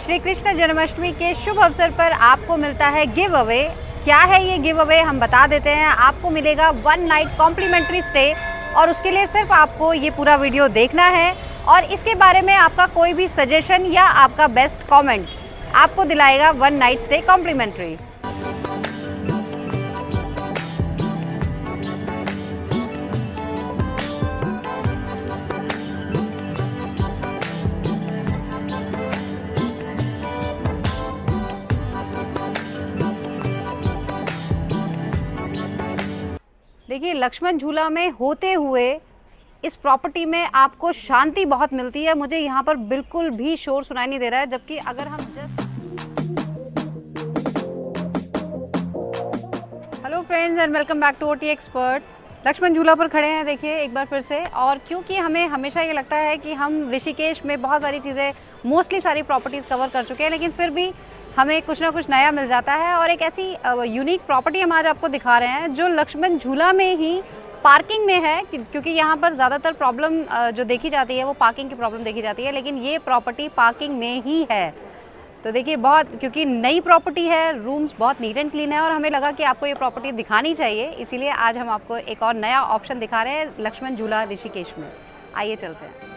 श्री कृष्ण जन्माष्टमी के शुभ अवसर पर आपको मिलता है गिव अवे। क्या है ये गिव अवे हम बता देते हैं। आपको मिलेगा 1 नाइट कॉम्प्लीमेंट्री स्टे और उसके लिए सिर्फ आपको ये पूरा वीडियो देखना है और इसके बारे में आपका कोई भी सजेशन या आपका बेस्ट कमेंट आपको दिलाएगा 1 नाइट स्टे कॉम्प्लीमेंट्री। देखिए, लक्ष्मण झूला में होते हुए इस प्रॉपर्टी में आपको शांति बहुत मिलती है। मुझे यहाँ पर बिल्कुल भी शोर सुनाई नहीं दे रहा है, जबकि अगर हम hello friends and welcome back to OT expert. Lakshman Jhula पर खड़े हैं देखिए एक बार फिर से, और क्योंकि हमें हमेशा ये लगता है कि हम ऋषिकेश में बहुत सारी चीज़ें मोस्टली सारी प्रॉपर्टीज़ कवर कर चुके हैं, लेकिन फिर भी हमें कुछ ना कुछ नया मिल जाता है। और एक ऐसी यूनिक प्रॉपर्टी हम आज आपको दिखा रहे हैं जो लक्ष्मण झूला में ही पार्किंग में है, क्योंकि यहाँ पर ज़्यादातर प्रॉब्लम जो देखी जाती है वो पार्किंग की प्रॉब्लम देखी जाती है, लेकिन ये प्रॉपर्टी पार्किंग में ही है। तो देखिए, बहुत क्योंकि नई प्रॉपर्टी है, रूम्स बहुत नीट एंड क्लीन है और हमें लगा कि आपको ये प्रॉपर्टी दिखानी चाहिए, इसीलिए आज हम आपको एक और नया ऑप्शन दिखा रहे हैं लक्ष्मण झूला ऋषिकेश में। आइए चलते हैं।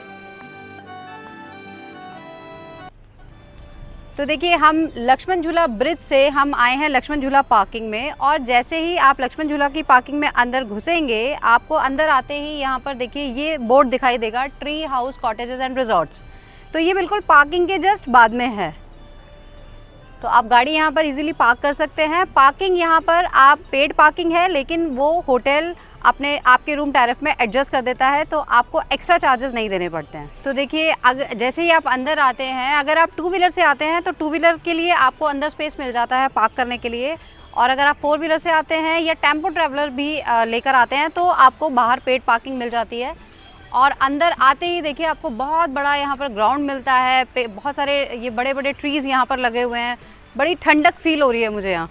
तो देखिए, हम लक्ष्मण झूला ब्रिज से हम आए हैं लक्ष्मण झूला पार्किंग में, और जैसे ही आप लक्ष्मण झूला की पार्किंग में अंदर घुसेंगे, आपको अंदर आते ही यहाँ पर देखिए ये बोर्ड दिखाई देगा, tree house cottages and resorts. तो ये बिल्कुल पार्किंग के जस्ट बाद में है, तो आप गाड़ी यहाँ पर इजीली पार्क कर सकते हैं। पार्किंग यहाँ पर आप पेड पार्किंग है, लेकिन वो होटल अपने आपके रूम टैरिफ में एडजस्ट कर देता है, तो आपको एक्स्ट्रा चार्जेस नहीं देने पड़ते हैं। तो देखिए, अगर जैसे ही आप अंदर आते हैं, अगर आप 2 व्हीलर से आते हैं तो 2 व्हीलर के लिए आपको अंदर स्पेस मिल जाता है पार्क करने के लिए, और अगर आप 4 व्हीलर से आते हैं या टेम्पो ट्रैवलर भी लेकर आते हैं तो आपको बाहर पेड पार्किंग मिल जाती है। और अंदर आते ही देखिए आपको बहुत बड़ा यहाँ पर ग्राउंड मिलता है, बहुत सारे ये बड़े बड़े ट्रीज़ यहाँ पर लगे हुए हैं, बड़ी ठंडक फील हो रही है मुझे यहाँ।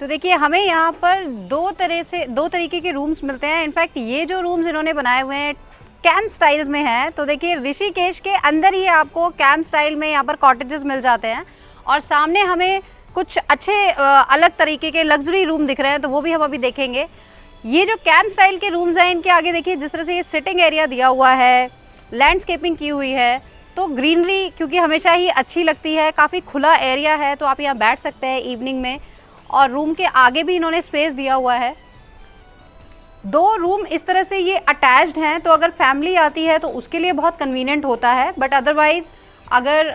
तो देखिए, हमें यहाँ पर दो तरीके के रूम्स मिलते हैं। इनफैक्ट ये जो रूम्स इन्होंने बनाए हुए हैं कैंप स्टाइल्स में हैं। तो देखिए, ऋषिकेश के अंदर ही आपको कैंप स्टाइल में यहाँ पर कॉटेजेस मिल जाते हैं, और सामने हमें कुछ अच्छे अलग तरीके के लग्जरी रूम दिख रहे हैं, तो वो भी हम अभी देखेंगे। ये जो कैंप स्टाइल के रूम्स हैं, इनके आगे देखिए जिस तरह से ये सिटिंग एरिया दिया हुआ है, लैंडस्केपिंग की हुई है, तो ग्रीनरी क्योंकि हमेशा ही अच्छी लगती है, काफ़ी खुला एरिया है, तो आप यहाँ बैठ सकते हैं इवनिंग में। और रूम के आगे भी इन्होंने स्पेस दिया हुआ है। 2 रूम इस तरह से ये अटैच्ड हैं, तो अगर फैमिली आती है तो उसके लिए बहुत कन्वीनियंट होता है, बट अदरवाइज़ अगर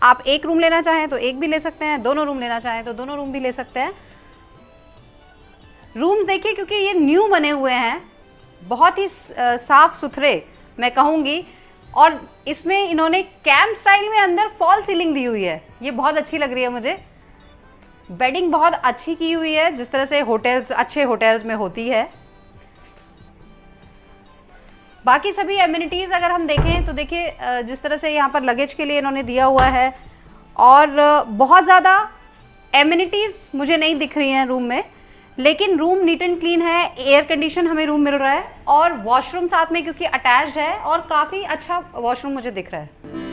आप एक रूम लेना चाहें तो एक भी ले सकते हैं, दोनों रूम लेना चाहें तो दोनों रूम भी ले सकते हैं। रूम्स देखिए, क्योंकि ये न्यू बने हुए हैं, बहुत ही साफ़ सुथरे मैं कहूँगी, और इसमें इन्होंने कैंप स्टाइल में अंदर फॉल सीलिंग दी हुई है, ये बहुत अच्छी लग रही है मुझे। बेडिंग बहुत अच्छी की हुई है, जिस तरह से होटल्स अच्छे होटल्स में होती है। बाकी सभी एमिनिटीज़ अगर हम देखें तो देखिए जिस तरह से यहाँ पर लगेज के लिए इन्होंने दिया हुआ है, और बहुत ज़्यादा एमिनिटीज़ मुझे नहीं दिख रही हैं रूम में, लेकिन रूम नीट एंड क्लीन है, एयर कंडीशन हमें रूम मिल रहा है, और वॉशरूम साथ में क्योंकि अटैच्ड है, और काफ़ी अच्छा वॉशरूम मुझे दिख रहा है।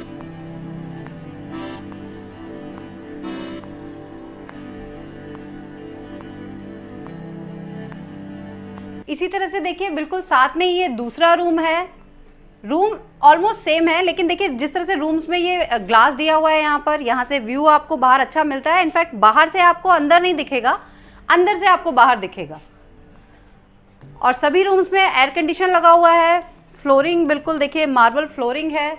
इसी तरह से देखिए बिल्कुल साथ में ये दूसरा रूम है, रूम ऑलमोस्ट सेम है, लेकिन देखिए जिस तरह से रूम्स में ये ग्लास दिया हुआ है यहाँ से व्यू आपको बाहर अच्छा मिलता है। इनफैक्ट बाहर से आपको अंदर नहीं दिखेगा, अंदर से आपको बाहर दिखेगा। और सभी रूम्स में एयर कंडीशन लगा हुआ है, फ्लोरिंग बिल्कुल देखिए मार्बल फ्लोरिंग है।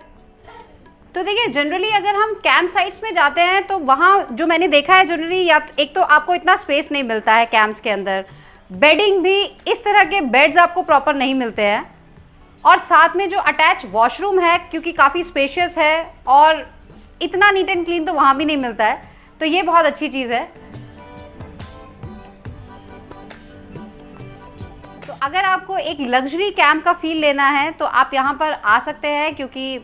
तो देखिए, जनरली अगर हम कैंप साइट्स में जाते हैं तो वहाँ जो मैंने देखा है जनरली, या एक तो आपको इतना स्पेस नहीं मिलता है कैंप्स के अंदर, बेडिंग भी इस तरह के बेड्स आपको प्रॉपर नहीं मिलते हैं, और साथ में जो अटैच वॉशरूम है क्योंकि काफ़ी स्पेशियस है, और इतना नीट एंड क्लीन तो वहाँ भी नहीं मिलता है, तो ये बहुत अच्छी चीज़ है। तो अगर आपको एक लग्जरी कैंप का फील लेना है तो आप यहाँ पर आ सकते हैं, क्योंकि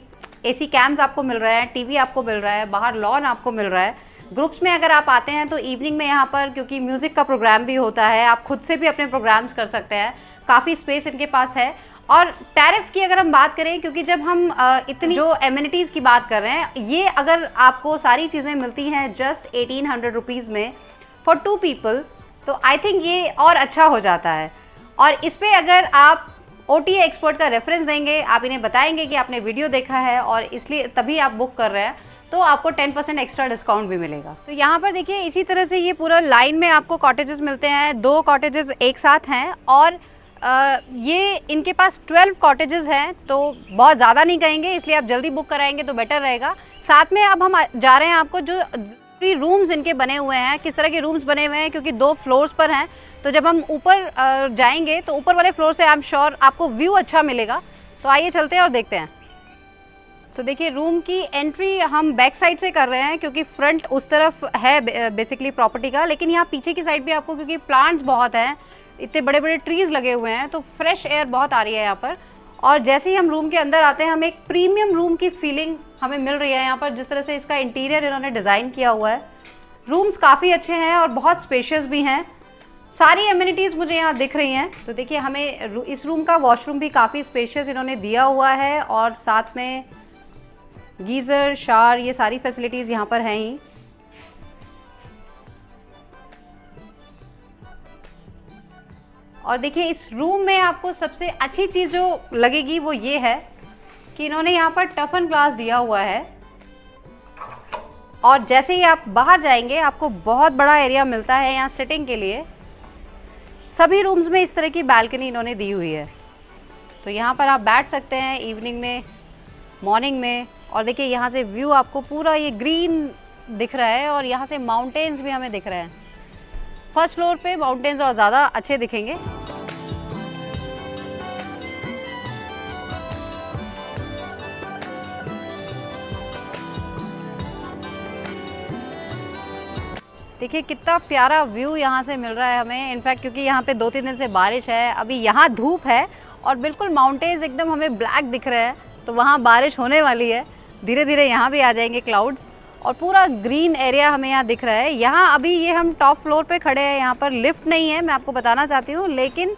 एसी कैंप्स आपको मिल रहा है, टीवी आपको मिल रहा है, बाहर लॉन आपको मिल रहा है। ग्रुप्स में अगर आप आते हैं तो इवनिंग में यहाँ पर क्योंकि म्यूज़िक का प्रोग्राम भी होता है, आप खुद से भी अपने प्रोग्राम्स कर सकते हैं, काफ़ी स्पेस इनके पास है। और टैरिफ की अगर हम बात करें, क्योंकि जब हम इतनी जो एमिनिटीज़ की बात कर रहे हैं, ये अगर आपको सारी चीज़ें मिलती हैं जस्ट 1800 रुपीज़ में फॉर 2 पीपल, तो आई थिंक ये और अच्छा हो जाता है। और इस पर अगर आप OTA एक्सपर्ट का रेफरेंस देंगे, आप इन्हें बताएंगे कि आपने वीडियो देखा है और इसलिए तभी आप बुक कर रहे हैं, तो आपको 10% एक्स्ट्रा डिस्काउंट भी मिलेगा। तो यहाँ पर देखिए इसी तरह से ये पूरा लाइन में आपको कॉटेजेस मिलते हैं। 2 कॉटेजेस एक साथ हैं और ये इनके पास 12 कॉटेजेस हैं, तो बहुत ज़्यादा नहीं कहेंगे, इसलिए आप जल्दी बुक कराएंगे तो बेटर रहेगा। साथ में अब हम जा रहे हैं आपको जो रूम्स इनके बने हुए हैं, किस तरह के रूम्स बने हुए हैं, क्योंकि 2 फ्लोर्स पर हैं, तो जब हम ऊपर जाएंगे तो ऊपर वाले फ्लोर से आई एम श्योर आपको व्यू अच्छा मिलेगा। तो आइए चलते हैं और देखते हैं। तो देखिए रूम की एंट्री हम बैक साइड से कर रहे हैं, क्योंकि फ्रंट उस तरफ है बेसिकली प्रॉपर्टी का, लेकिन यहाँ पीछे की साइड भी आपको, क्योंकि प्लांट्स बहुत हैं, इतने बड़े बड़े ट्रीज़ लगे हुए हैं, तो फ्रेश एयर बहुत आ रही है यहाँ पर। और जैसे ही हम रूम के अंदर आते हैं, हमें एक प्रीमियम रूम की फीलिंग हमें मिल रही है यहाँ पर, जिस तरह से इसका इंटीरियर इन्होंने डिज़ाइन किया हुआ है। रूम्स काफ़ी अच्छे हैं और बहुत स्पेशियस भी हैं, सारी एमिनिटीज़ मुझे यहाँ दिख रही हैं। तो देखिए हमें इस रूम का वॉशरूम भी काफ़ी स्पेशियस इन्होंने दिया हुआ है, और साथ में गीज़र, शावर, ये सारी फैसिलिटीज़ यहाँ पर हैं ही। और देखिए इस रूम में आपको सबसे अच्छी चीज़ जो लगेगी वो ये है कि इन्होंने यहाँ पर टफन ग्लास दिया हुआ है, और जैसे ही आप बाहर जाएंगे आपको बहुत बड़ा एरिया मिलता है यहाँ सिटिंग के लिए। सभी रूम्स में इस तरह की बालकनी इन्होंने दी हुई है, तो यहाँ पर आप बैठ सकते हैं इवनिंग में, मॉर्निंग में। और देखिए यहाँ से व्यू आपको पूरा ये ग्रीन दिख रहा है, और यहाँ से माउंटेन्स भी हमें दिख रहे हैं। फर्स्ट फ्लोर पे माउंटेन्स और ज़्यादा अच्छे दिखेंगे। देखिए कितना प्यारा व्यू यहाँ से मिल रहा है हमें। इनफैक्ट क्योंकि यहाँ पे 2-3 दिन से बारिश है, अभी यहाँ धूप है और बिल्कुल माउंटेन्स एकदम हमें ब्लैक दिख रहे हैं, तो वहाँ बारिश होने वाली है। धीरे धीरे यहाँ भी आ जाएंगे क्लाउड्स, और पूरा ग्रीन एरिया हमें यहाँ दिख रहा है। यहाँ अभी ये हम टॉप फ्लोर पे खड़े हैं, यहाँ पर लिफ्ट नहीं है, मैं आपको बताना चाहती हूँ, लेकिन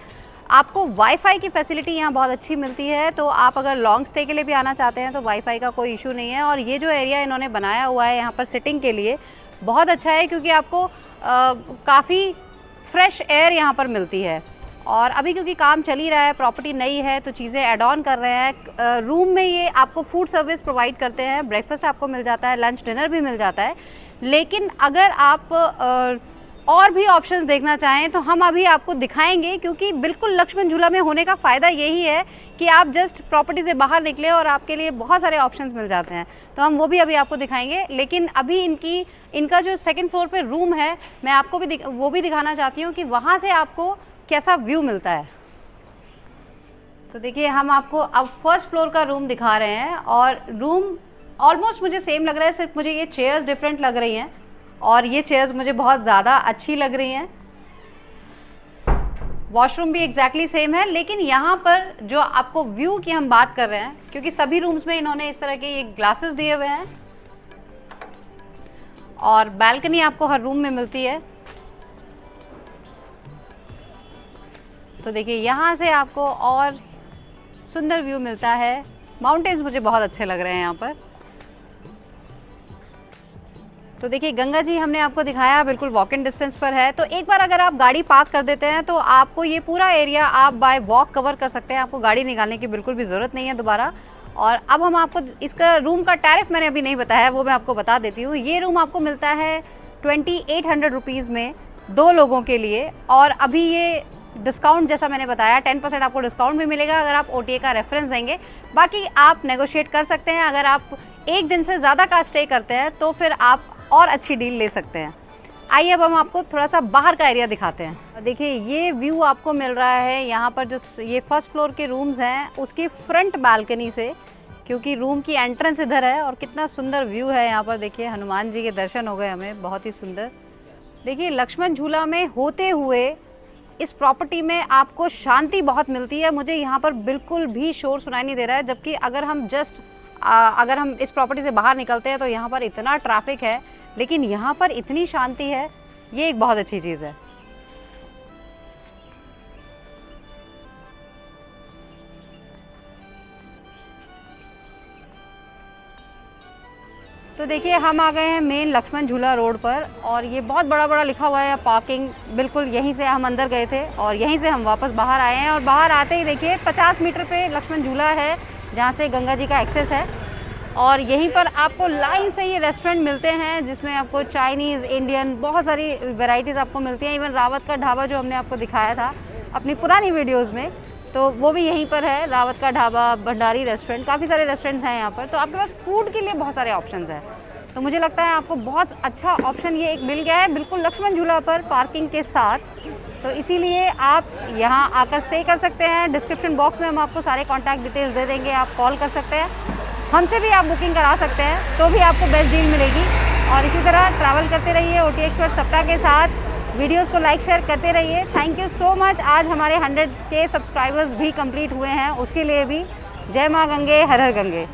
आपको वाईफाई की फैसिलिटी यहाँ बहुत अच्छी मिलती है। तो आप अगर लॉन्ग स्टे के लिए भी आना चाहते हैं तो वाईफाई का कोई इशू नहीं है। और ये जो एरिया इन्होंने बनाया हुआ है यहाँ पर सिटिंग के लिए बहुत अच्छा है, क्योंकि आपको काफ़ी फ्रेश एयर यहाँ पर मिलती है। और अभी क्योंकि काम चल ही रहा है, प्रॉपर्टी नई है, तो चीज़ें ऐड ऑन कर रहे हैं। रूम में ये आपको फूड सर्विस प्रोवाइड करते हैं, ब्रेकफास्ट आपको मिल जाता है, लंच डिनर भी मिल जाता है। लेकिन अगर आप और भी ऑप्शंस देखना चाहें तो हम अभी आपको दिखाएंगे, क्योंकि बिल्कुल लक्ष्मण झूला में होने का फ़ायदा यही है कि आप जस्ट प्रॉपर्टी से बाहर निकले और आपके लिए बहुत सारे ऑप्शंस मिल जाते हैं। तो हम वो भी अभी आपको दिखाएंगे। लेकिन अभी इनका जो सेकंड फ्लोर पे रूम है, मैं आपको भी वो भी दिखाना चाहती हूँ कि वहाँ से आपको कैसा व्यू मिलता है। तो देखिए हम आपको अब फर्स्ट फ्लोर का रूम दिखा रहे हैं, और रूम ऑलमोस्ट मुझे सेम लग रहा है, सिर्फ मुझे ये चेयर्स डिफरेंट लग रही हैं, और ये चेयर्स मुझे बहुत ज़्यादा अच्छी लग रही हैं। वॉशरूम भी एग्जैक्टली सेम है, लेकिन यहाँ पर जो आपको व्यू की हम बात कर रहे हैं, क्योंकि सभी रूम्स में इन्होंने इस तरह के ये ग्लासेस दिए हुए हैं, और बालकनी आपको हर रूम में मिलती है। तो देखिए यहाँ से आपको और सुंदर व्यू मिलता है। माउंटेन्स मुझे बहुत अच्छे लग रहे हैं यहाँ पर। तो देखिए गंगा जी हमने आपको दिखाया, बिल्कुल वॉक इन डिस्टेंस पर है। तो एक बार अगर आप गाड़ी पार्क कर देते हैं तो आपको ये पूरा एरिया आप बाय वॉक कवर कर सकते हैं, आपको गाड़ी निकालने की बिल्कुल भी ज़रूरत नहीं है दोबारा। और अब हम आपको इसका रूम का टैरिफ मैंने अभी नहीं बताया, वो मैं आपको बता देती हूँ। ये रूम आपको मिलता है 2800 रुपीज़ में 2 लोगों के लिए, और अभी ये डिस्काउंट जैसा मैंने बताया 10% आपको डिस्काउंट भी मिलेगा अगर आप OTA का रेफरेंस देंगे। बाकी आप नेगोशिएट कर सकते हैं, अगर आप 1 दिन से ज़्यादा का स्टे करते हैं तो फिर आप और अच्छी डील ले सकते हैं। आइए अब हम आपको थोड़ा सा बाहर का एरिया दिखाते हैं। देखिए ये व्यू आपको मिल रहा है यहाँ पर, जो ये फर्स्ट फ्लोर के रूम्स हैं उसकी फ्रंट बालकनी से, क्योंकि रूम की एंट्रेंस इधर है, और कितना सुंदर व्यू है यहाँ पर। देखिए हनुमान जी के दर्शन हो गए हमें, बहुत ही सुंदर। देखिए लक्ष्मण झूला में होते हुए इस प्रॉपर्टी में आपको शांति बहुत मिलती है। मुझे यहाँ पर बिल्कुल भी शोर सुनाई नहीं दे रहा है, जबकि अगर हम इस प्रॉपर्टी से बाहर निकलते हैं तो यहाँ पर इतना ट्रैफिक है, लेकिन यहाँ पर इतनी शांति है, ये एक बहुत अच्छी चीज़ है। तो देखिए हम आ गए हैं मेन लक्ष्मण झूला रोड पर और ये बहुत बड़ा लिखा हुआ है पार्किंग। बिल्कुल यहीं से हम अंदर गए थे और यहीं से हम वापस बाहर आए हैं और बाहर आते ही देखिए 50 मीटर पे लक्ष्मण झूला है जहाँ से गंगा जी का एक्सेस है। और यहीं पर आपको लाइन से ये रेस्टोरेंट मिलते हैं जिसमें आपको चाइनीज़, इंडियन बहुत सारी वैरायटीज़ आपको मिलती हैं। इवन रावत का ढाबा जो हमने आपको दिखाया था अपनी पुरानी वीडियोज़ में, तो वो भी यहीं पर है। रावत का ढाबा, भंडारी रेस्टोरेंट, काफ़ी सारे रेस्टोरेंट्स हैं यहाँ पर। तो आपके पास फूड के लिए बहुत सारे ऑप्शंस हैं। तो मुझे लगता है आपको बहुत अच्छा ऑप्शन ये एक मिल गया है बिल्कुल लक्ष्मण झूला पर पार्किंग के साथ। तो इसीलिए आप यहाँ आकर स्टे कर सकते हैं। डिस्क्रिप्शन बॉक्स में हम आपको सारे कॉन्टैक्ट डिटेल्स दे देंगे, आप कॉल कर सकते हैं, हमसे भी आप बुकिंग करा सकते हैं, तो भी आपको बेस्ट डील मिलेगी। और इसी तरह ट्रैवल करते रहिए OT एक्सपर्ट सप्ताह के साथ। वीडियोस को लाइक शेयर करते रहिए। Thank you so much. आज हमारे 100K सब्सक्राइबर्स भी कंप्लीट हुए हैं, उसके लिए भी जय माँ गंगे, हर हर गंगे।